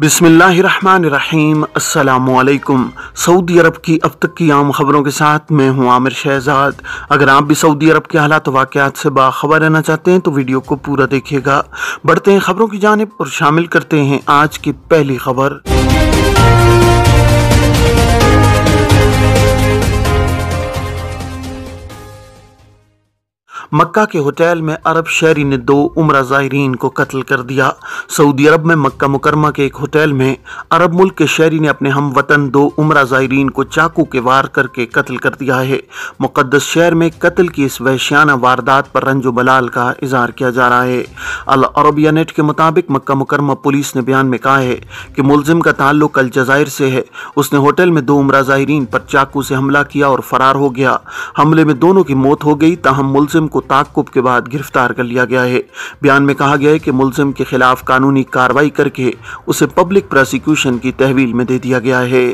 बिस्मिल्लाहिर्रहमानिर्रहीम। अस्सलामुअलैकुम। सऊदी अरब की अब तक की आम खबरों के साथ मैं हूं आमिर शहजाद। अगर आप भी सऊदी अरब के हालात व वाक़यात से बाखबर रहना चाहते हैं तो वीडियो को पूरा देखिएगा। बढ़ते हैं खबरों की जानिब और शामिल करते हैं आज की पहली खबर। मक्का के होटल में अरब शहरी ने 2 उम्रा ज़ायरीन को कत्ल कर दिया। सऊदी अरब में मक्का मुकरमा के एक होटल में अरब मुल्क के शहरी ने अपने हम वतन 2 उम्रा ज़ायरीन को चाकू के वार करके कत्ल कर दिया है। मुक़द्दस शहर में कत्ल की इस वहशियाना वारदात पर रंजो बलाल का इज़हार किया जा रहा है। अल अरबिया नेट के मुताबिक मक्का मुकरमा पुलिस ने बयान में कहा है कि मुलजिम का ताल्लुक अलजज़ायर से है। उसने होटल में 2 उम्रा ज़ायरीन पर चाकू से हमला किया और फरार हो गया। हमले में दोनों की मौत हो गई, ताहम मुलजिम को ताक़ुब के बाद गिरफ्तार कर लिया गया है। बयान में कहा गया है कि मुलजिम के खिलाफ कानूनी कार्रवाई करके उसे पब्लिक प्रोसिक्यूशन की तहवील में दे दिया गया है।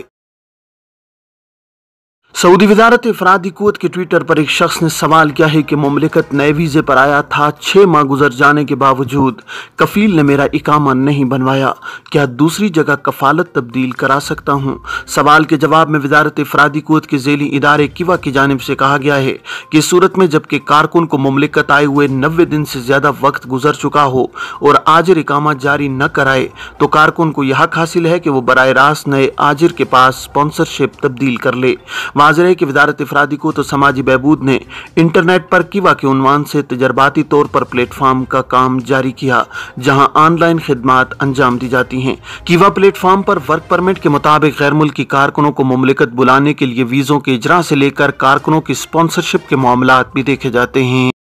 सऊदी वज़ारत अफरादी क़ुव्वत के ट्विटर पर एक शख्स ने सवाल किया है कि मुमलिकत नए वीज़े पर आया था, 6 माह गुजर जाने के बावजूद कफ़ील ने मेरा इकामा नहीं बनवाया, क्या दूसरी जगह कफ़ालत तब्दील करा सकता हूँ? सवाल के जवाब में वज़ारत अफरादी क़ुव्वत के ज़ेली इदारे किवा की जानिब से कहा गया है कि इस सूरत में जबकि कारकुन को मुमलिकत आए हुए 90 दिन से ज़्यादा वक्त गुजर चुका हो और आजिर इकामा जारी न कराए तो कारकुन को यह हक हासिल है कि वो बराह रास्त नए आजिर के पास स्पॉन्सरशिप तब्दील कर ले। वाज़ेह है कि वज़ारत अफरादी को तो समाजी बहबूद ने इंटरनेट पर किवा के उन्वान से तजर्बाती तौर पर प्लेटफार्म का काम जारी किया जहां ऑनलाइन खिदमात अंजाम दी जाती हैं। किवा प्लेटफार्म पर वर्क परमिट के मुताबिक गैर मुल्की कारकुनों को मुमलिकत बुलाने के लिए वीज़ों के इजरा से लेकर कारकुनों की स्पॉन्सरशिप के मामलात भी देखे जाते हैं।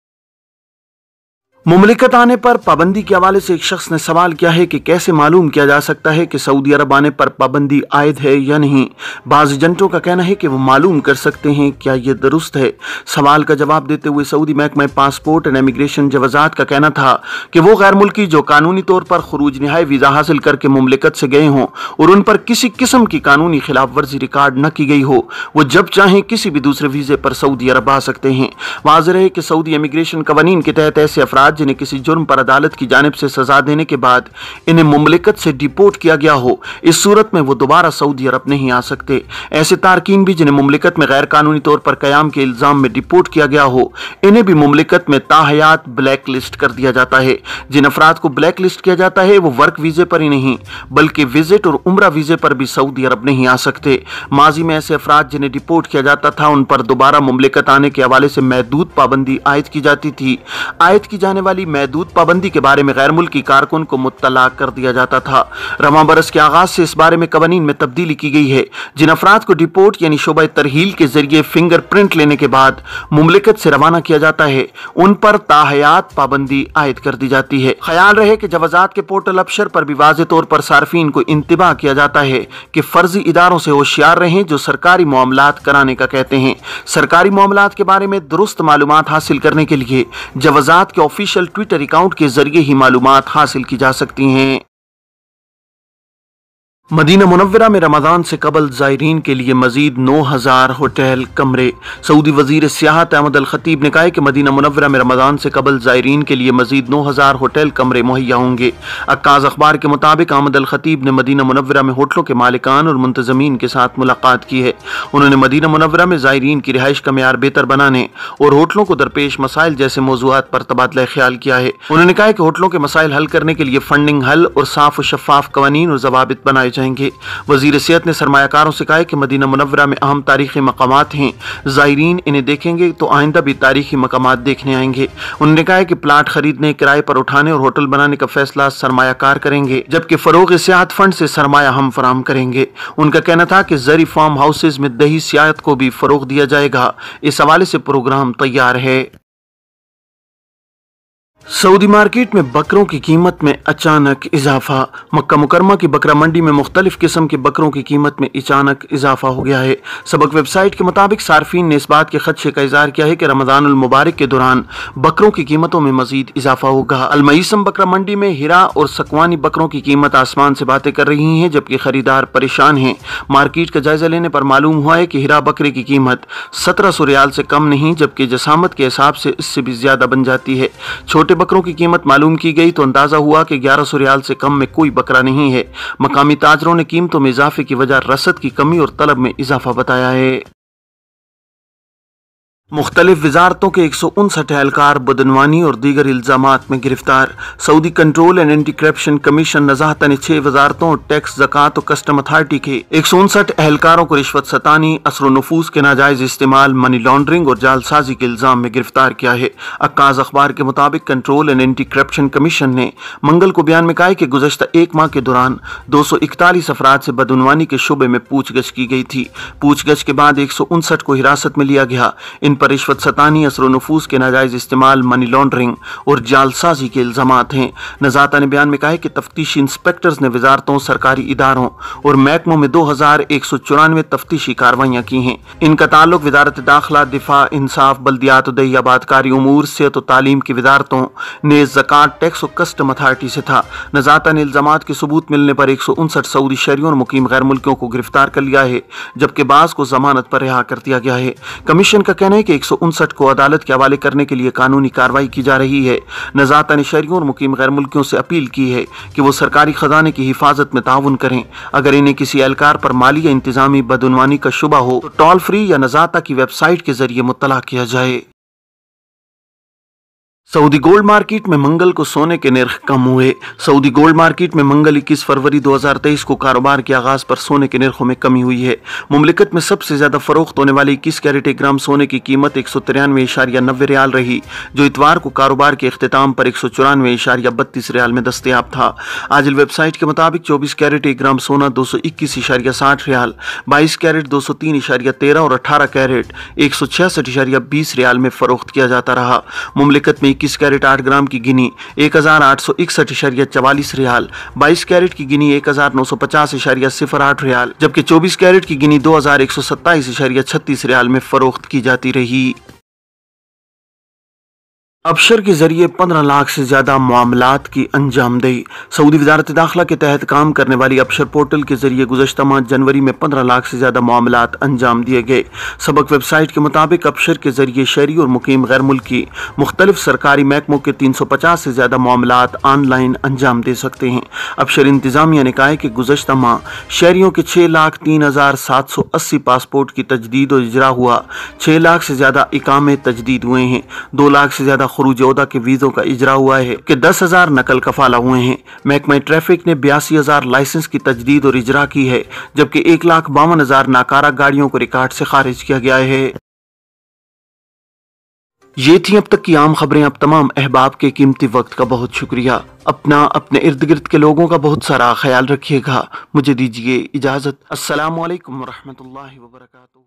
मुमलिकत आने पर पाबंदी के हवाले से एक शख्स ने सवाल किया है कि कैसे मालूम किया जा सकता है कि सऊदी अरब आने पर पाबंदी आयद है या नहीं। बाज़ एजेंटों का कहना है कि वो मालूम कर सकते हैं, क्या ये दुरुस्त है? सवाल का जवाब देते हुए सऊदी महकमा पासपोर्ट एंड इमिग्रेशन जवाज़ात का कहना था कि वो गैर मुल्की जो कानूनी तौर पर खुरूज निहाई वीज़ा हासिल करके मुमलिकत से गए हों और उन पर किसी किस्म की कानूनी खिलाफ वर्जी रिकॉर्ड न की गई हो, वो जब चाहें किसी भी दूसरे वीज़े पर सऊदी अरब आ सकते हैं। वाज़ेह है कि सऊदी इमिग्रेशन कवानीन के तहत ऐसे अफराद जिन्हें किसी जुर्म पर अदालत की जानिब से सजा देने के बाद इन्हें मुमलिकत से डिपोर्ट किया गया हो, इस सूरत में वो दोबारा सऊदी अरब नहीं आ सकते। ऐसे तारकीन भी जिन्हें मुमलिकत में गैर कानूनी तौर पर कयाम के इल्जाम में डिपोर्ट किया गया हो, इन्हें भी मुमलिकत में ताहयात ब्लैक लिस्ट कर दिया जाता है। जिन अफराद को ब्लैक लिस्ट किया जाता है वो वर्क वीजे पर ही नहीं बल्कि विजिट और उम्रा वीजे पर भी सऊदी अरब नहीं आ सकते। माजी में ऐसे अफराद जिन्हें डिपोर्ट किया जाता था उन पर दोबारा मुमलिकत आने के हवाले से महदूद पाबंदी आयद की जाती थी। आयद की जाने वाली महदूद पाबंदी के बारे में गैर मुल्की कारकुन को मुत्तला कर दिया जाता था। रवां बरस के आगाज से इस बारे में कवानीन में तब्दीली की गई है। जिन अफराद को डिपोर्ट यानी शोबा तरहील के जरिए फिंगरप्रिंट लेने के बाद मुमलिकत से रवाना किया जाता है उन पर ताहयात पाबंदी आयद कर दी जाती है। ख्याल रहे कि जवाजात के पोर्टल अबशर पर भी वाज़े तौर पर सार्फिन को इंतबाह किया जाता है कि फर्जी इदारों से होशियार रहें जो सरकारी मामलात कराने का कहते हैं। सरकारी मामलात के बारे में दुरुस्त मालूमात हासिल करने के लिए जवाजात के ऑफिशियल ट्विटर अकाउंट के जरिए ही मालूमात हासिल की जा सकती हैं। मदीना मुनव्वरा में रमज़ान से कबल ज़ायरीन के लिए मजीद 9000 होटल कमरे। सऊदी वज़ीर सियाहत अहमद अल खतीब ने कहा है कि मदीना मुनव्वरा में रमज़ान से कबल ज़ायरीन के लिए मजीद 9000 होटल कमरे मुहैया होंगे। अक्काज़ अखबार के मुताबिक अहमद अल खतीब ने मदीना मुनव्वरा में होटलों के मालिकान और मुंतज़मीन के साथ मुलाकात की है। उन्होंने मदीना मुनव्वरा में ज़ायरीन की रिहाइश का मेयार बेहतर बनाने और होटलों को दरपेश मसाइल जैसे मौज़ूआत पर तबादला ख्याल किया है। उन्होंने कहा कि होटलों के मसाइल हल करने के लिए फंडिंग हल और साफ और शफाफ कवानीन और ज़वाबित बनाए जाएंगे। वज़ीर सेहत ने सरमायाकारों से कहा कि मदीना मुनव्वरा में अहम तारीखी मकामात हैं, ज़ायरीन इन्हें देखेंगे तो आइंदा भी तारीखी मकामात देखने आएंगे। उन्होंने कहा कि प्लाट खरीदने, किराए पर उठाने और होटल बनाने का फैसला सरमायाकार करेंगे जबकि फरोग सियाहत फंड से सरमाया हम फराम करेंगे। उनका कहना था कि ज़री फार्म हाउसेज में दही सियाहत को भी फरोग दिया जाएगा। इस हवाले से प्रोग्राम तैयार है। सऊदी मार्केट में बकरों की कीमत में अचानक इजाफा। मक्का मुकरमा की बकरा मंडी में मुख्तलिफ किस्म के बकरों की कीमत में अचानक इजाफा हो गया है। सबक वेबसाइट के मुताबिक सार्फिन ने इस बात के खदशे का इजहार किया है कि रमज़ानुल मुबारक के दौरान बकरों की कीमतों में मजीद इजाफा होगा। अलमईसम बकरा मंडी में हिरा और सकवानी बकरों की कीमत आसमान से बातें कर रही हैं जबकि खरीदार परेशान हैं। मार्केट का जायजा लेने पर मालूम हुआ है कि हिरा बकरे की कीमत 1700 रियाल से कम नहीं जबकि जसामत के हिसाब से इससे भी ज्यादा बन जाती है। छोटे बकरों की कीमत मालूम की गई तो अंदाजा हुआ कि 1100 रियाल से कम में कोई बकरा नहीं है। मकामी ताजरों ने कीमतों में इजाफे की वजह रसद की कमी और तलब में इजाफा बताया है। मुख्तलिफ वजारतों के 159 एहलकार बदनवानी और दीगर इल्जामात में गिरफ्तार। Saudi control and anti corruption commission नज़ाहत ने 6 वजारतों और टैक्स, ज़कात और कस्टम अथॉरिटी के 159 एहलकारों को रिश्वत सतानी, असर नफूस के नाजायज इस्तेमाल, मनी लॉन्ड्रिंग और जालसाजी के इल्जाम में गिरफ्तार किया है। अक्काज अखबार के मुताबिक control and anti corruption commission ने मंगल को बयान में कहा कि गुज़श्ता एक माह के दौरान 241 अफराद से बदनवानी के शुबे में पूछगछ की गई थी। पूछगछ के बाद 159 को हिरासत में लिया गया। इन पर रिश्वत सतानी, असर नफूस के नाजायज इस्तेमाल, मनी लॉन्ड्रिंग और जालसाजी के इल्जामात हैं। नज़ाता ने बयान में कहा है कि तफ्तीशी इंस्पेक्टर्स ने वजारतों, सरकारी इदारों और महकमों में 2194 तफ्तीशी कार्रवाइयाँ की हैं। इनका ताल्लुक वजारत दाखिला, दिफा, इंसाफ, बल्दियात, दहियाबादकारी उमूर, सेहत और तालीम की वजारतों ने ज़कात, टैक्स और कस्टम अथॉरिटी से था। नज़ाता ने इल्जामात के सबूत मिलने पर 159 सऊदी शहरियों और मुकीम गैर मुल्कियों को गिरफ्तार कर लिया है, जबकि बाज़ को जमानत पर रिहा कर दिया गया है। कमीशन का कहना है कि 159 को अदालत के हवाले करने के लिए कानूनी कार्रवाई की जा रही है। नज़ाता ने शहरियों और मुकीम गैर मुल्कियों से अपील की है कि वो सरकारी खजाने की हिफाजत में ताउन करें। अगर इन्हें किसी एहलकार पर माली या इंतजामी बदउनवानी का शुबा हो तो टोल फ्री या नज़ाता की वेबसाइट के जरिए मुत्तला किया जाए। सऊदी गोल्ड मार्केट में मंगल को सोने के निर्ख कम हुए। सऊदी गोल्ड मार्केट में मंगल 21 फरवरी 2023 को कारोबार के आगाज पर सोने के निर्खों में कमी हुई है। मुमलिकत में सबसे ज्यादा फरोख्त होने वाली 21 कैरेट 1 ग्राम सोने की कीमत 193.90 रियाल रही, जो इतवार को कारोबार के इख्तिताम पर 194.32 रियाल में दस्तयाब था। आजिल वेबसाइट के मुताबिक 24 कैरेट 1 ग्राम सोना 221.60 रियाल, 22 कैरेट 203.13 और 18 कैरेट 166.20 रियाल में फरोख्त किया जाता रहा। मुमलिकत में 21 कैरेट 8 ग्राम की गिनी 1861.44 रियाल, 22 कैरेट की गिनी 1950.08 रियाल, जबकि 24 कैरेट की गिनी 2127.36 रियाल में फरोख्त की जाती रही। अबशर के जरिए 15 लाख से ज्यादा मामलात की अंजामदेही। सऊदी वजारत दाखिला के तहत काम करने वाली अबशर पोर्टल के जरिए गुज़श्ता माह जनवरी में 15 लाख से ज्यादा मामलात अंजाम दिए गए। सबक वेबसाइट के मुताबिक अबशर के जरिए शहरी और मुकीम गैर मुल्की मुख्तलिफ सरकारी महकमों के 350 से ज्यादा मामलात ऑनलाइन अंजाम दे सकते हैं। अबशर इंतजामिया ने कहा है कि गुज़श्ता माह शहरियों के 6,03,780 पासपोर्ट की तजदीद और इजरा हुआ, 6 लाख से ज्यादा इकामे तजदीद हुए हैं, 2 लाख से ज्यादा खुरूज ओहदा के वीज़ों का इजरा हुआ है कि 10,000 नकल कफाला हुए हैं। महकमा ट्रैफिक ने 82,000 लाइसेंस की तजदीद और इजरा की है, जबकि 1,52,000 नाकारा गाड़ियों को रिकॉर्ड से खारिज किया गया है। ये थी अब तक की आम खबरें। अब तमाम अहबाब के कीमती वक्त का बहुत शुक्रिया। अपने इर्द गिर्द के लोगों का बहुत सारा ख्याल रखिएगा। मुझे दीजिए इजाजत। अस्सलामु अलैकुम वरहमतुल्लाहि वबरकातुहू।